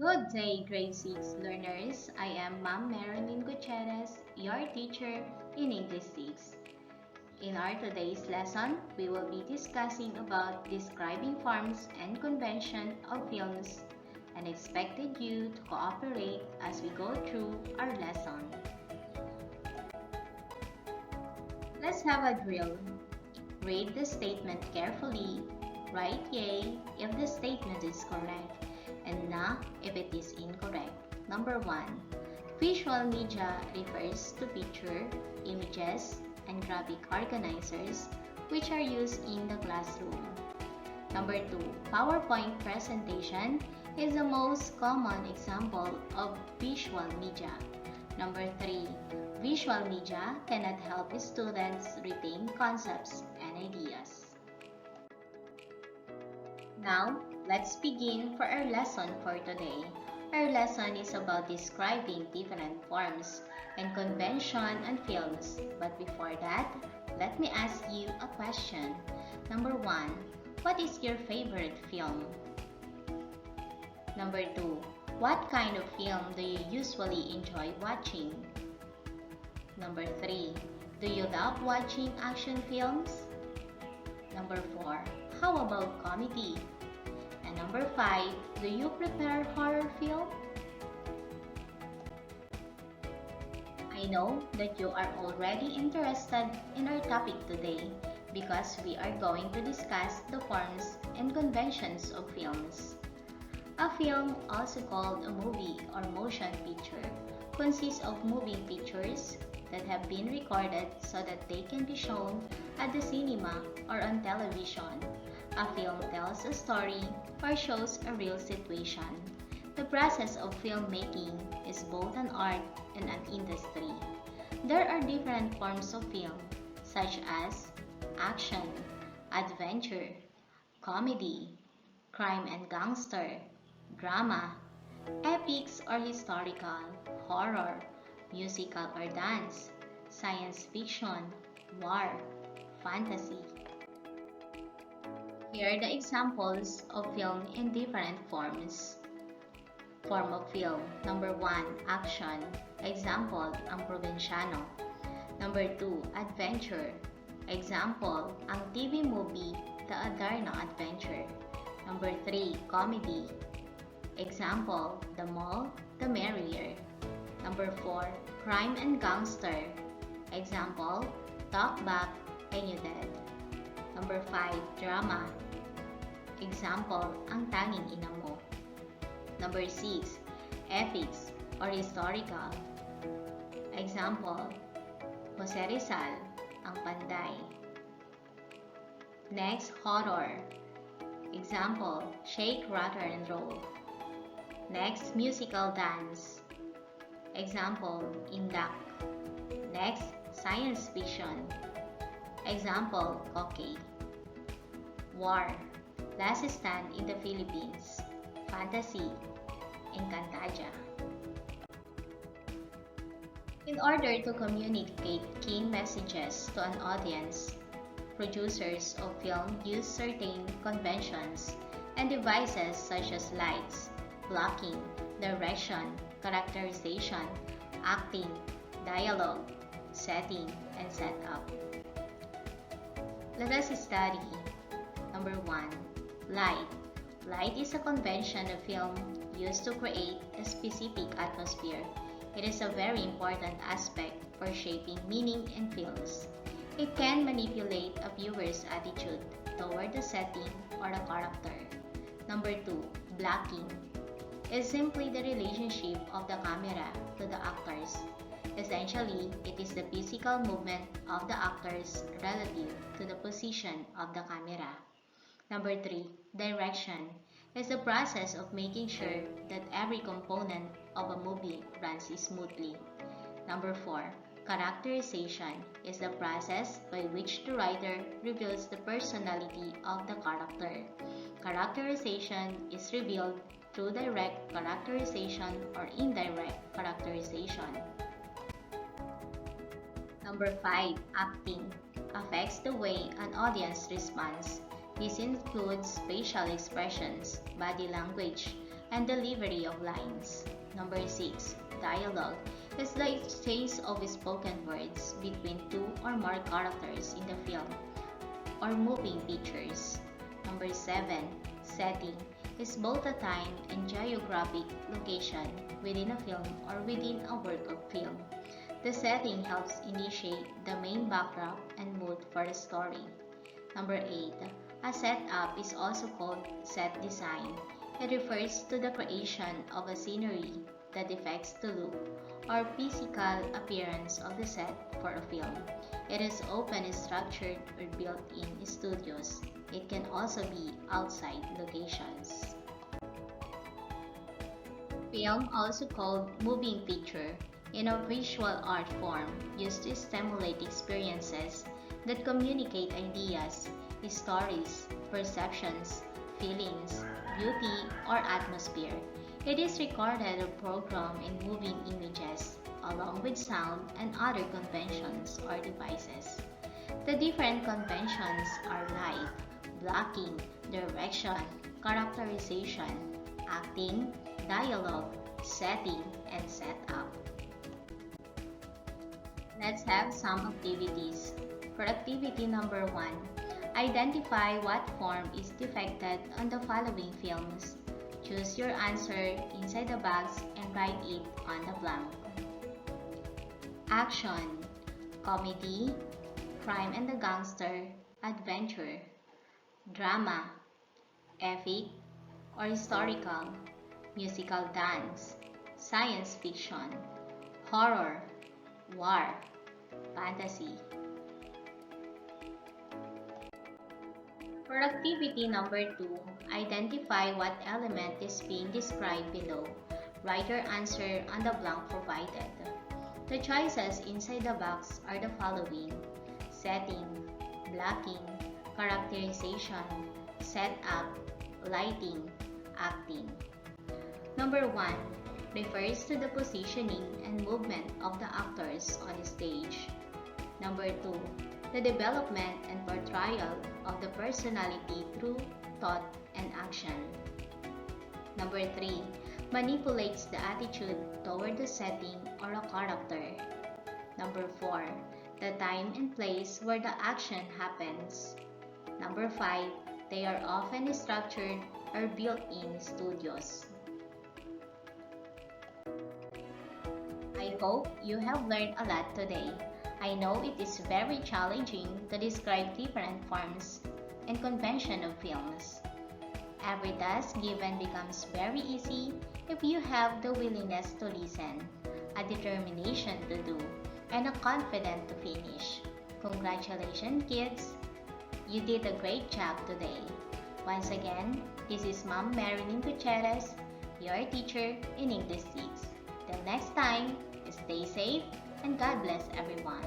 Good day, grade 6 learners. I am Ma'am Marilyn Gutierrez, your teacher in English 6. In our today's lesson, we will be discussing about describing forms and convention of films and expected you to cooperate as we go through our lesson. Let's have a drill. Read the statement carefully. Write yay if the statement is correct and nah if it is incorrect. Number 1. Visual media refers to picture, images, and graphic organizers which are used in the classroom. Number 2. PowerPoint presentation is the most common example of visual media. Number 3. Visual media cannot help students retain concepts and ideas. Now, let's begin for our lesson for today. Our lesson is about describing different forms and convention on films. But before that, let me ask you a question. Number 1. What is your favorite film? Number 2. What kind of film do you usually enjoy watching? Number 3. Do you love watching action films? Number 4. How about comedy? And number 5. Do you prepare horror film? I know that you are already interested in our topic today because we are going to discuss the forms and conventions of films. A film, also called a movie or motion picture, consists of moving pictures that have been recorded so that they can be shown at the cinema or on television. A film tells a story or shows a real situation. The process of filmmaking is both an art and an industry. There are different forms of film, such as action, adventure, comedy, crime and gangster, drama, epics or historical, horror, musical or dance, science fiction, war, fantasy. Here are the examples of film in different forms. Form of film. Number 1. Action. Example, ang Provinciano. Number 2. Adventure. Example, ang TV movie, The Adarna Adventure. Number 3. Comedy. Example, The More, The Merrier. Number 4. Crime and Gangster. Example, Talk Back and You Dead. Number 5. Drama. Example, Ang Tanging Ina Mo. Number 6. Epics or historical. Example, Jose Rizal, Ang Panday. Next, horror. Example, Shake, Rattle, and Roll. Next, musical dance. Example, Indak. Next, science fiction. Example, Koke. War. Last Stand in the Philippines. Fantasy. Encantadia. In order to communicate key messages to an audience, producers of film use certain conventions and devices such as lights, blocking, direction, characterization, acting, dialogue, setting, and setup. Let us study. Number 1. Light. Light is a convention of film used to create a specific atmosphere. It is a very important aspect for shaping meaning in films. It can manipulate a viewer's attitude toward the setting or a character. Number 2. Blocking is simply the relationship of the camera to the actors. Essentially, it is the physical movement of the actors relative to the position of the camera. Number 3. Direction is the process of making sure that every component of a movie runs smoothly. Number 4. Characterization is the process by which the writer reveals the personality of the character. Characterization is revealed through direct characterization or indirect characterization. Number 5. Acting affects the way an audience responds. This includes facial expressions, body language, and delivery of lines. Number 6. Dialogue is the exchange of spoken words between two or more characters in the film or moving pictures. Number 7. Setting is both a time and geographic location within a film or within a work of film. The setting helps initiate the main backdrop and mood for the story. Number 8. A setup is also called set design. It refers to the creation of a scenery that affects the look or physical appearance of the set for a film. It is often structured or built in studios. It can also be outside locations. Film, also called moving picture, in a visual art form used to stimulate experiences that communicate ideas, stories, perceptions, feelings, beauty, or atmosphere. It is recorded or programmed in moving images, along with sound and other conventions or devices. The different conventions are light, blocking, direction, characterization, acting, dialogue, setting, and setup. Let's have some activities. For activity number 1, identify what form is depicted on the following films. Choose your answer inside the box and write it on the blank. Action, comedy, crime and the gangster, adventure, drama, epic or historical, musical dance, science fiction, horror, war, fantasy. For activity number 2, identify what element is being described below. Write your answer on the blank provided. The choices inside the box are the following: setting, blocking, characterization, setup, lighting, acting. Number 1 refers to the positioning and movement of the actors on the stage. Number 2, the development and portrayal of the personality through thought and action. Number 3, manipulates the attitude toward the setting or a character. Number 4, the time and place where the action happens. Number 5, they are often structured or built in studios. I hope you have learned a lot today. I know it is very challenging to describe different forms and convention of films. Every task given becomes very easy if you have the willingness to listen, a determination to do, and a confidence to finish. Congratulations, kids! You did a great job today. Once again, this is Ma'am Marilyn Gutierrez, your teacher in English 6. Till next time, stay safe and God bless everyone.